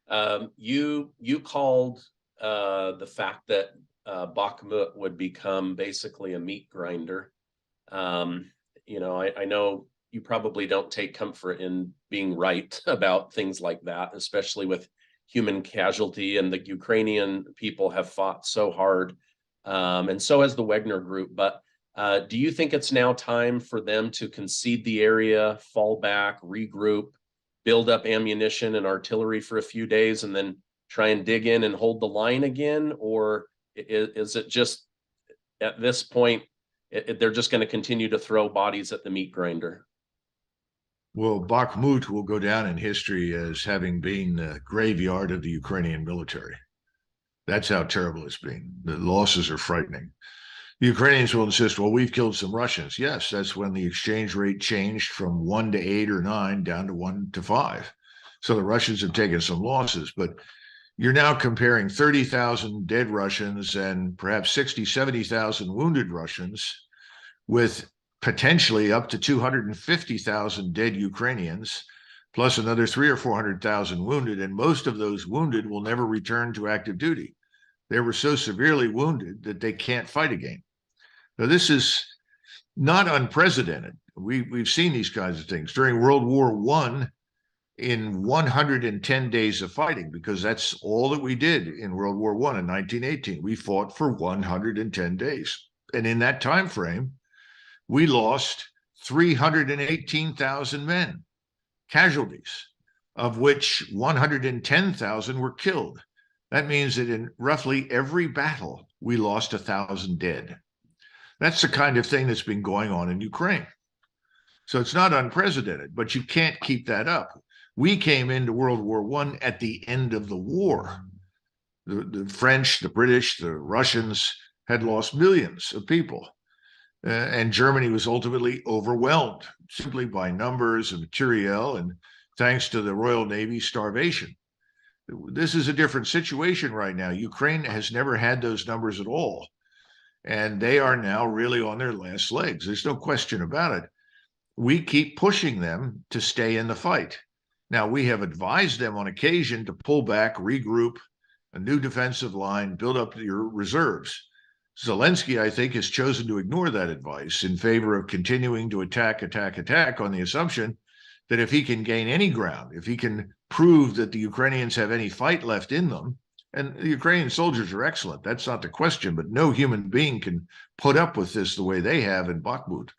You called the fact that Bakhmut would become basically a meat grinder. Um, I know you probably don't take comfort in being right about things like that, especially with human casualty. And the Ukrainian people have fought so hard, and so has the Wagner Group. But do you think it's now time for them to concede the area, fall back, regroup, build up ammunition and artillery for a few days, and then try and dig in and hold the line again? Or is it just at this point, they're just going to continue to throw bodies at the meat grinder? Well, Bakhmut will go down in history as having been the graveyard of the Ukrainian military. That's how terrible it's been. The losses are frightening. The Ukrainians will insist, well, we've killed some Russians. Yes, that's when the exchange rate changed from 1 to 8 or 9 down to 1 to 5. So the Russians have taken some losses, but you're now comparing 30,000 dead Russians and perhaps 60, 70,000 wounded Russians with potentially up to 250,000 dead Ukrainians, plus another 300,000 or 400,000 wounded. And most of those wounded will never return to active duty. They were so severely wounded that they can't fight again. Now, this is not unprecedented. We've seen these kinds of things during World War I. In 110 days of fighting, because that's all that we did in World War I in 1918. We fought for 110 days. And in that time frame, we lost 318,000 men, casualties, of which 110,000 were killed. That means that in roughly every battle, we lost 1,000 dead. That's the kind of thing that's been going on in Ukraine. So it's not unprecedented, but you can't keep that up. We came into World War I at the end of the war. The French, the British, the Russians had lost millions of people. And Germany was ultimately overwhelmed simply by numbers and materiel, and thanks to the Royal Navy, starvation. This is a different situation right now. Ukraine has never had those numbers at all. And they are now really on their last legs. There's no question about it. We keep pushing them to stay in the fight. Now, we have advised them on occasion to pull back, regroup, a new defensive line, build up your reserves. Zelensky, I think, has chosen to ignore that advice in favor of continuing to attack on the assumption that if he can gain any ground, if he can prove that the Ukrainians have any fight left in them, and the Ukrainian soldiers are excellent, that's not the question, but no human being can put up with this the way they have in Bakhmut,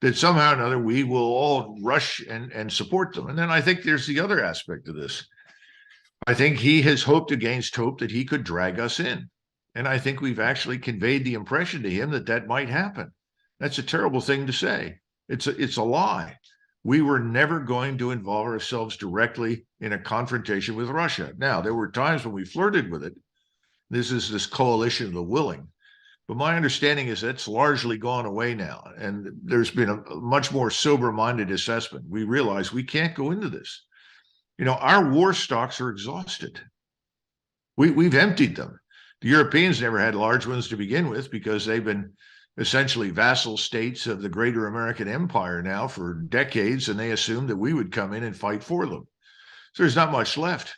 that somehow or another we will all rush and support them. And then I think there's the other aspect of this. I think he has hoped against hope that he could drag us in. And I think we've actually conveyed the impression to him that that might happen. That's a terrible thing to say. It's a lie. We were never going to involve ourselves directly in a confrontation with Russia. Now, there were times when we flirted with it. This is this coalition of the willing. But my understanding is that's largely gone away now. And there's been a much more sober-minded assessment. We realize we can't go into this. You know, our war stocks are exhausted. We've emptied them. The Europeans never had large ones to begin with because they've been essentially vassal states of the greater American empire now for decades, and they assumed that we would come in and fight for them. So there's not much left.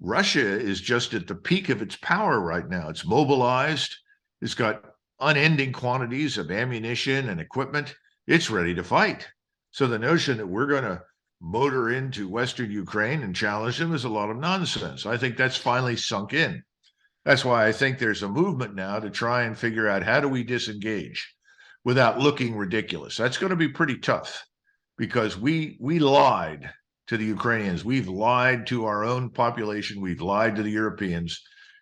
Russia is just at the peak of its power right now. It's mobilized. It's got unending quantities of ammunition and equipment. It's ready to fight. So the notion that we're going to motor into Western Ukraine and challenge them is a lot of nonsense. I think that's finally sunk in. That's why I think there's a movement now to try and figure out how do we disengage without looking ridiculous. That's going to be pretty tough because we lied to the Ukrainians. We've lied to our own population. We've lied to the Europeans,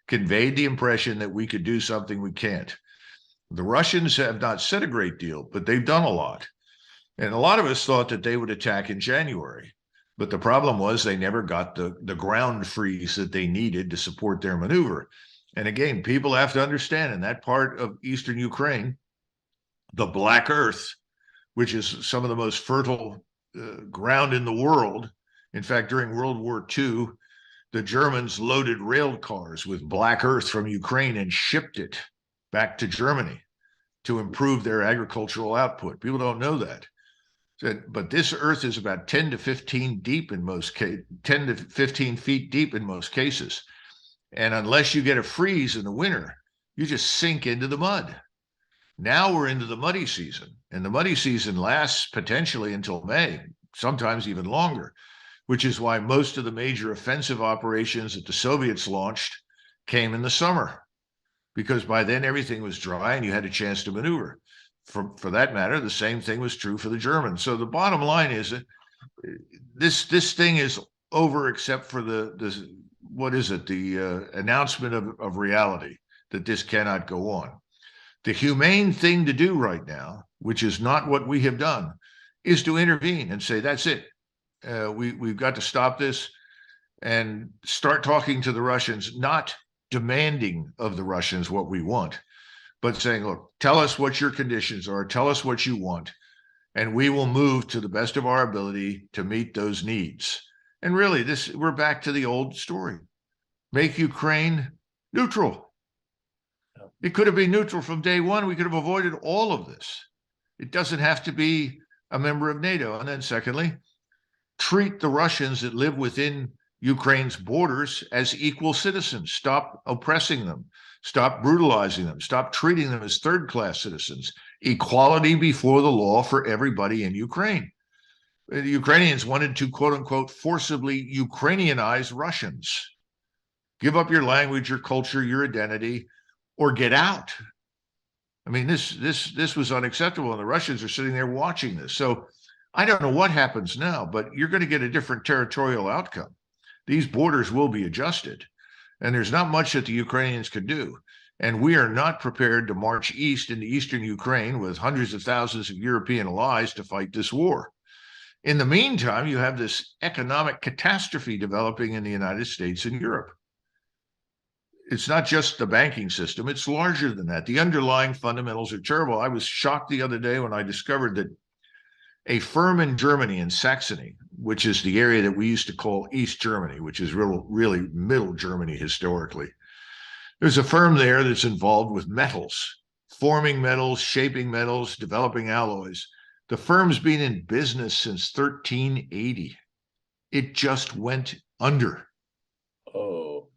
conveyed the impression that we could do something we can't. The Russians have not said a great deal, but they've done a lot. And a lot of us thought that they would attack in January. But the problem was they never got the ground freeze that they needed to support their maneuver. And again, people have to understand in that part of eastern Ukraine, the Black Earth, which is some of the most fertile ground in the world. In fact, during World War II, the Germans loaded rail cars with black earth from Ukraine and shipped it back to Germany to improve their agricultural output. People don't know that. But this earth is about 10 to 15 deep in most cases, 10 to 15 feet deep in most cases. And unless you get a freeze in the winter, you just sink into the mud. Now we're into the muddy season, and the muddy season lasts potentially until May, sometimes even longer, which is why most of the major offensive operations that the Soviets launched came in the summer, because by then everything was dry and you had a chance to maneuver. For that matter, the same thing was true for the Germans. So the bottom line is that this thing is over, except for the what is it? The announcement of reality that this cannot go on. The humane thing to do right now, which is not what we have done, is to intervene and say, that's it. We've got to stop this and start talking to the Russians, not demanding of the Russians what we want, but saying, look, tell us what your conditions are, tell us what you want, and we will move to the best of our ability to meet those needs. And really, we're back to the old story. Make Ukraine neutral. It could have been neutral from day one. We could have avoided all of this. It doesn't have to be a member of NATO. And then secondly, treat the Russians that live within Ukraine's borders as equal citizens. Stop oppressing them. Stop brutalizing them. Stop treating them as third-class citizens. Equality before the law for everybody in Ukraine. The Ukrainians wanted to, quote unquote, forcibly Ukrainianize Russians. Give up your language, your culture, your identity, or get out. I mean, this was unacceptable, and the Russians are sitting there watching this. So I don't know what happens now, but you're going to get a different territorial outcome. These borders will be adjusted, and there's not much that the Ukrainians can do. And we are not prepared to march east into eastern Ukraine with hundreds of thousands of European allies to fight this war. In the meantime, you have this economic catastrophe developing in the United States and Europe. It's not just the banking system, it's larger than that. The underlying fundamentals are terrible. I was shocked the other day when I discovered that a firm in Germany, in Saxony, which is the area that we used to call East Germany, which is really middle Germany historically. There's a firm there that's involved with metals, forming metals, shaping metals, developing alloys. The firm's been in business since 1380. It just went under. Oh,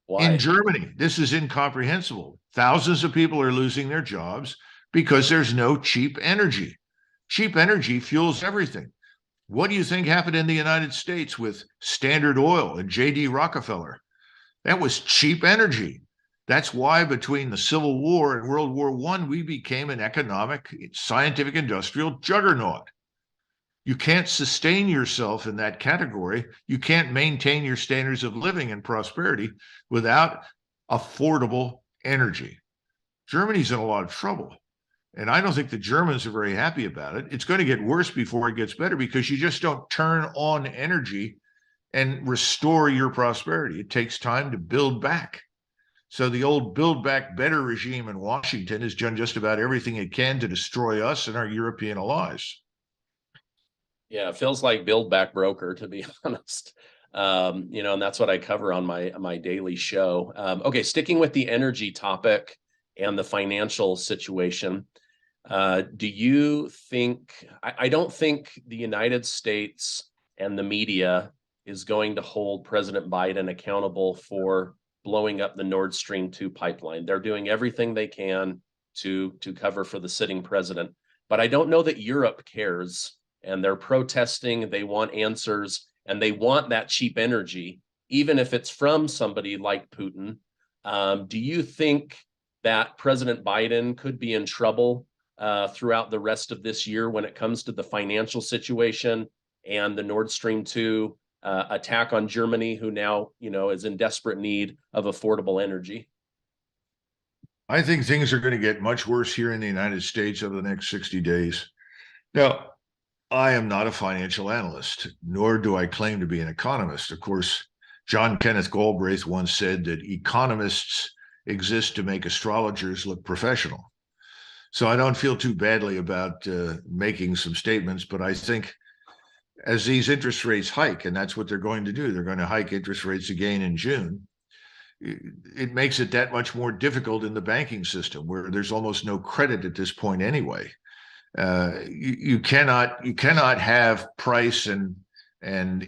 why? In Germany, this is incomprehensible. Thousands of people are losing their jobs because there's no cheap energy. Cheap energy fuels everything. What do you think happened in the United States with Standard Oil and J.D. Rockefeller? That was cheap energy. That's why between the Civil War and World War I, we became an economic, scientific, industrial juggernaut. You can't sustain yourself in that category. You can't maintain your standards of living and prosperity without affordable energy. Germany's in a lot of trouble. And I don't think the Germans are very happy about it. It's going to get worse before it gets better because you just don't turn on energy and restore your prosperity. It takes time to build back. So the old Build Back Better regime in Washington has done just about everything it can to destroy us and our European allies. Yeah, it feels like Build Back Broker, to be honest. And that's what I cover on my daily show. Okay, sticking with the energy topic and the financial situation, do you think, I don't think the United States and the media is going to hold President Biden accountable for blowing up the Nord Stream 2 pipeline. They're doing everything they can to cover for the sitting president. But I don't know that Europe cares, and they're protesting. They want answers, and they want that cheap energy, even if it's from somebody like Putin. Do you think that President Biden could be in trouble throughout the rest of this year when it comes to the financial situation and the Nord Stream 2 attack on Germany, who now, is in desperate need of affordable energy? I think things are going to get much worse here in the United States over the next 60 days. Now, I am not a financial analyst, nor do I claim to be an economist. Of course, John Kenneth Galbraith once said that economists exist to make astrologers look professional. So I don't feel too badly about making some statements, but I think as these interest rates hike, and that's what they're going to do, they're going to hike interest rates again in June, it makes it that much more difficult in the banking system where there's almost no credit at this point anyway. You cannot have price and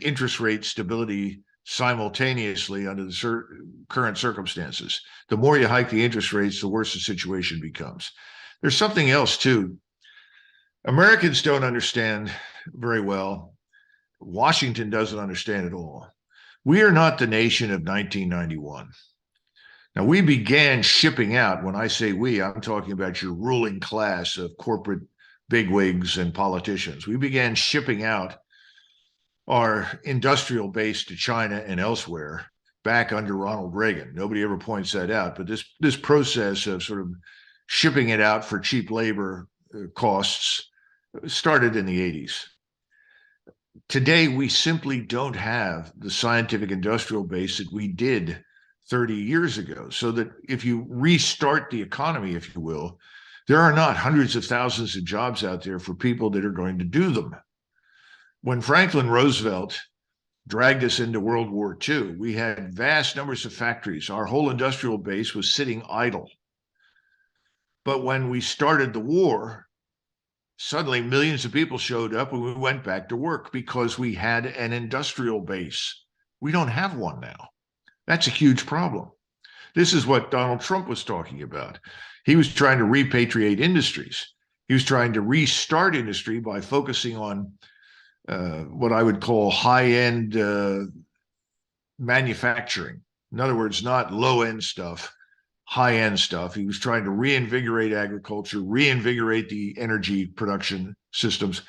interest rate stability simultaneously under the current circumstances. The more you hike the interest rates, the worse the situation becomes. There's something else too. Americans don't understand very well. Washington doesn't understand at all. We are not the nation of 1991. Now, we began shipping out. When I say we, I'm talking about your ruling class of corporate bigwigs and politicians. We began shipping out our industrial base to China and elsewhere back under Ronald Reagan. Nobody ever points that out, but this process of sort of shipping it out for cheap labor costs started in the 80s. Today, we simply don't have the scientific industrial base that we did 30 years ago. So that if you restart the economy, if you will, there are not hundreds of thousands of jobs out there for people that are going to do them. When Franklin Roosevelt dragged us into World War II, we had vast numbers of factories. Our whole industrial base was sitting idle. But when we started the war, suddenly millions of people showed up and we went back to work because we had an industrial base. We don't have one now. That's a huge problem. This is what Donald Trump was talking about. He was trying to repatriate industries. He was trying to restart industry by focusing on what I would call high-end manufacturing. In other words, not low-end stuff, high-end stuff. He was trying to reinvigorate agriculture, reinvigorate the energy production systems.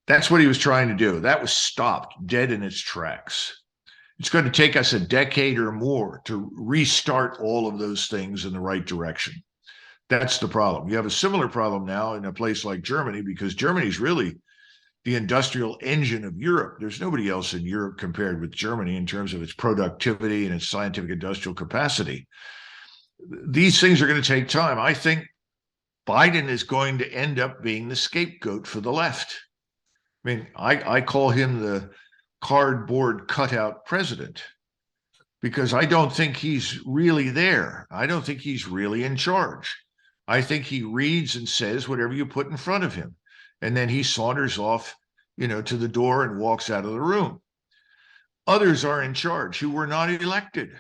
That's what he was trying to do. That was stopped dead in its tracks. It's going to take us a decade or more to restart all of those things in the right direction. That's the problem. You have a similar problem now in a place like Germany, because Germany is really the industrial engine of Europe. There's nobody else in Europe compared with Germany in terms of its productivity and its scientific industrial capacity. These things are going to take time. I think Biden is going to end up being the scapegoat for the left. I mean, I call him the cardboard cutout president because I don't think he's really there. I don't think he's really in charge. I think he reads and says whatever you put in front of him. And then he saunters off, to the door and walks out of the room. Others are in charge who were not elected.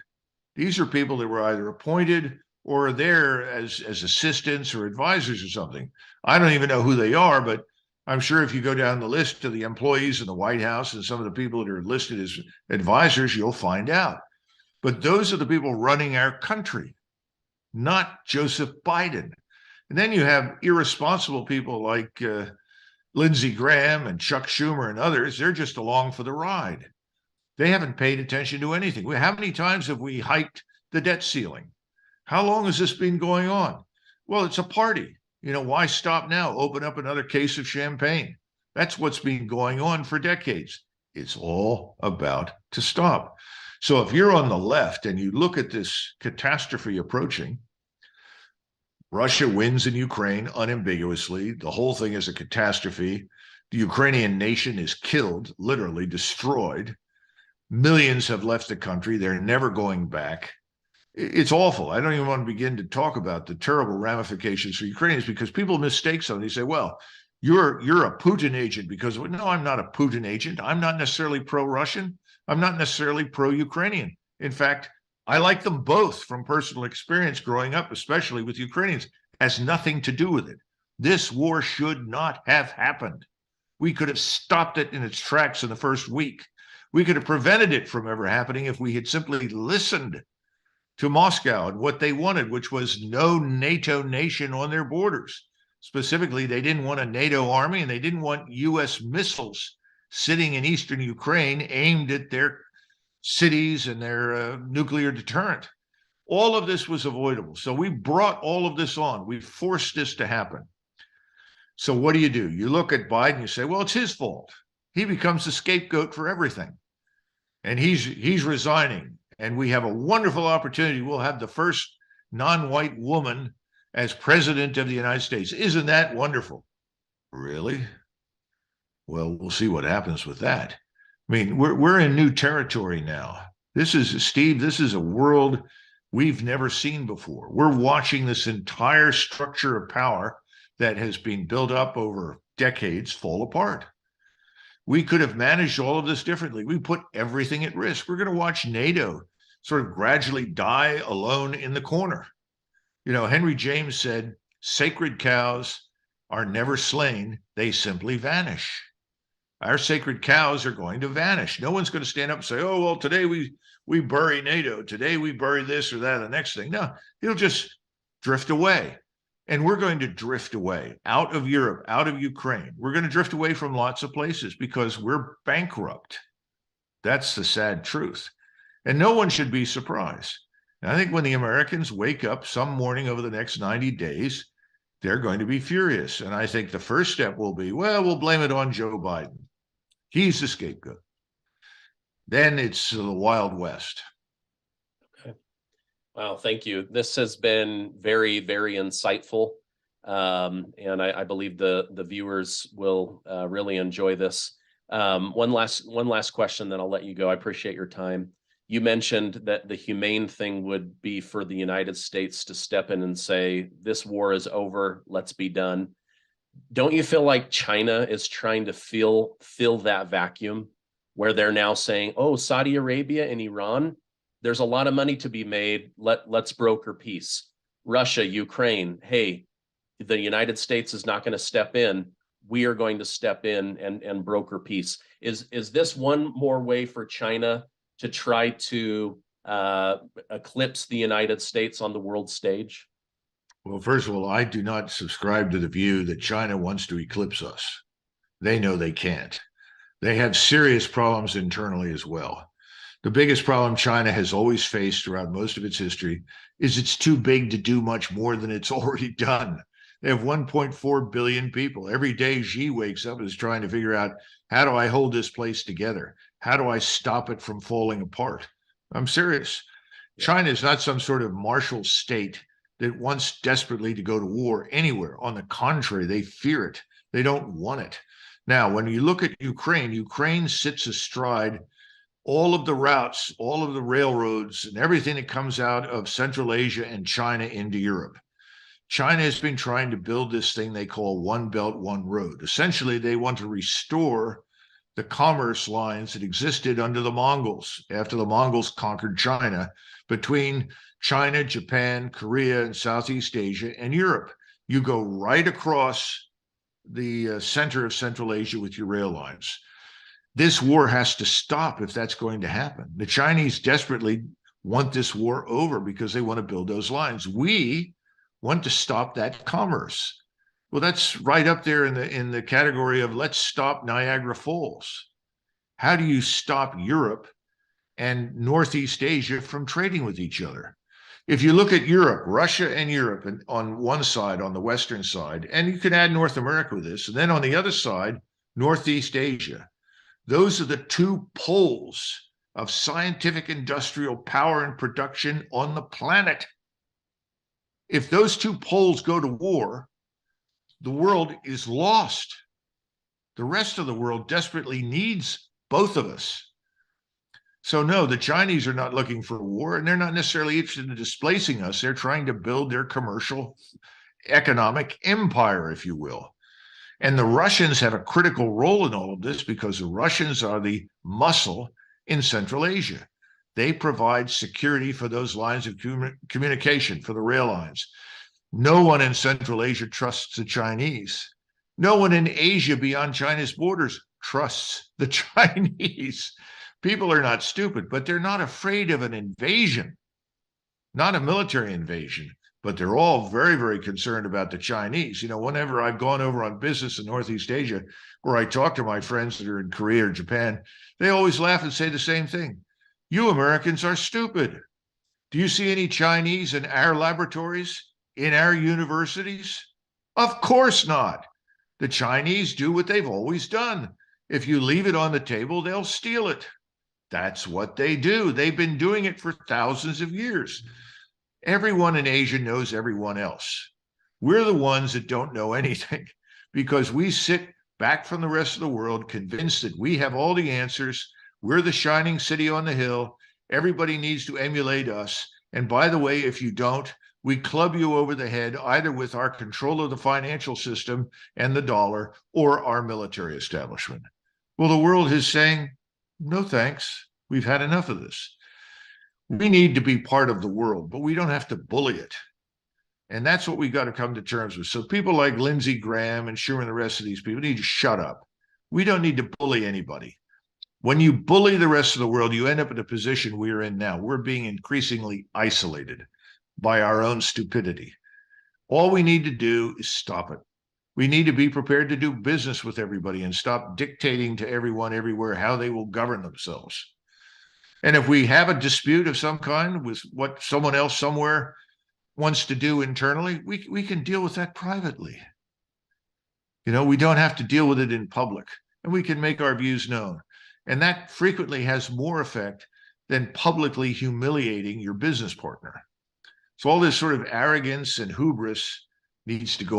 These are people that were either appointed or are there as assistants or advisors or something. I don't even know who they are, but I'm sure if you go down the list of the employees in the White House and some of the people that are listed as advisors, you'll find out. But those are the people running our country, not Joseph Biden. And then you have irresponsible people like Lindsey Graham and Chuck Schumer and others. They're just along for the ride. They haven't paid attention to anything. How many times have we hiked the debt ceiling? How long has this been going on? Well, it's a party. Why stop now? Open up another case of champagne. That's what's been going on for decades. It's all about to stop. So if you're on the left and you look at this catastrophe approaching, Russia wins in Ukraine unambiguously. The whole thing is a catastrophe. The Ukrainian nation is killed, literally destroyed. Millions have left the country. They're never going back. It's awful. I don't even want to begin to talk about the terrible ramifications for Ukrainians because people mistake something. They say, well, you're a Putin agent because, no, I'm not a Putin agent. I'm not necessarily pro-Russian. I'm not necessarily pro-Ukrainian. In fact, I like them both from personal experience growing up, especially with Ukrainians. It has nothing to do with it. This war should not have happened. We could have stopped it in its tracks in the first week. We could have prevented it from ever happening if we had simply listened to Moscow and what they wanted, which was no NATO nation on their borders. Specifically, they didn't want a NATO army and they didn't want U.S. missiles sitting in eastern Ukraine aimed at their cities and their nuclear deterrent. All of this was avoidable. So we brought all of this on. We forced this to happen. So what do? You look at Biden, you say, well, it's his fault. He becomes the scapegoat for everything. And he's resigning. And we have a wonderful opportunity. We'll have the first non-white woman as president of the United States. Isn't that wonderful? Really? Well, we'll see what happens with that. I mean, we're in new territory now. This is a world we've never seen before. We're watching this entire structure of power that has been built up over decades fall apart. We could have managed all of this differently. We put everything at risk. We're going to watch NATO sort of gradually die alone in the corner. You know, Henry James said, sacred cows are never slain, they simply vanish. Our sacred cows are going to vanish. No one's going to stand up and say, oh, well, today we bury NATO. Today we bury this or that, the next thing. No, it'll just drift away. And we're going to drift away out of Europe, out of Ukraine. We're going to drift away from lots of places because we're bankrupt. That's the sad truth. And no one should be surprised. And I think when the Americans wake up some morning over the next 90 days, they're going to be furious. And I think the first step will be, well, we'll blame it on Joe Biden. He's the scapegoat. Then it's the Wild West. Okay. Wow, thank you. This has been very, very insightful. And I believe the viewers will really enjoy this. One last question, then I'll let you go. I appreciate your time. You mentioned that the humane thing would be for the United States to step in and say, this war is over, let's be done. Don't you feel like China is trying to fill that vacuum where they're now saying, oh, Saudi Arabia and Iran, there's a lot of money to be made. Let's broker peace. Russia, Ukraine, hey, the United States is not going to step in. We are going to step in and broker peace. Is this one more way for China to try to eclipse the United States on the world stage? Well, first of all, I do not subscribe to the view that China wants to eclipse us. They know they can't. They have serious problems internally as well. The biggest problem China has always faced throughout most of its history is it's too big to do much more than it's already done. They have 1.4 billion people. Every day Xi wakes up and is trying to figure out, how do I hold this place together? How do I stop it from falling apart? I'm serious. Yeah. China is not some sort of martial state that wants desperately to go to war anywhere. On the contrary, they fear it. They don't want it. Now, when you look at Ukraine, Ukraine sits astride all of the routes, all of the railroads, and everything that comes out of Central Asia and China into Europe. China has been trying to build this thing they call One Belt, One Road. Essentially, they want to restore the commerce lines that existed under the Mongols after the Mongols conquered China, between China, Japan, Korea, and Southeast Asia and Europe. You go right across the center of Central Asia with your rail lines. This war has to stop if that's going to happen. The Chinese desperately want this war over because they want to build those lines. We want to stop that commerce. Well, that's right up there in the category of let's stop Niagara Falls. How do you stop Europe and Northeast Asia from trading with each other? If you look at Europe, Russia and Europe on one side, on the Western side, and you can add North America with this, and then on the other side, Northeast Asia. Those are the two poles of scientific industrial power and production on the planet. If those two poles go to war, the world is lost. The rest of the world desperately needs both of us. So no, the Chinese are not looking for a war, and they're not necessarily interested in displacing us. They're trying to build their commercial economic empire, if you will. And the Russians have a critical role in all of this because the Russians are the muscle in Central Asia. They provide security for those lines of communication, for the rail lines. No one in Central Asia trusts the Chinese. No one in Asia beyond China's borders trusts the Chinese. People are not stupid, but they're not afraid of an invasion, not a military invasion, but they're all very, very concerned about the Chinese. You know, whenever I've gone over on business in Northeast Asia, where I talk to my friends that are in Korea or Japan, they always laugh and say the same thing. You Americans are stupid. Do you see any Chinese in our laboratories, in our universities? Of course not. The Chinese do what they've always done. If you leave it on the table, they'll steal it. That's what they do. They've been doing it for thousands of years. Everyone in Asia knows everyone else. We're the ones that don't know anything because we sit back from the rest of the world convinced that we have all the answers. We're the shining city on the hill. Everybody needs to emulate us. And by the way, if you don't, we club you over the head either with our control of the financial system and the dollar or our military establishment. Well, the world is saying, no thanks. We've had enough of this. We need to be part of the world, but we don't have to bully it. And that's what we got to come to terms with. So people like Lindsey Graham and Schumer and the rest of these people need to shut up. We don't need to bully anybody. When you bully the rest of the world, you end up in a position we're in now. We're being increasingly isolated by our own stupidity. All we need to do is stop it. We need to be prepared to do business with everybody and stop dictating to everyone everywhere how they will govern themselves. And if we have a dispute of some kind with what someone else somewhere wants to do internally, we can deal with that privately. We don't have to deal with it in public, and we can make our views known. And that frequently has more effect than publicly humiliating your business partner. So all this sort of arrogance and hubris needs to go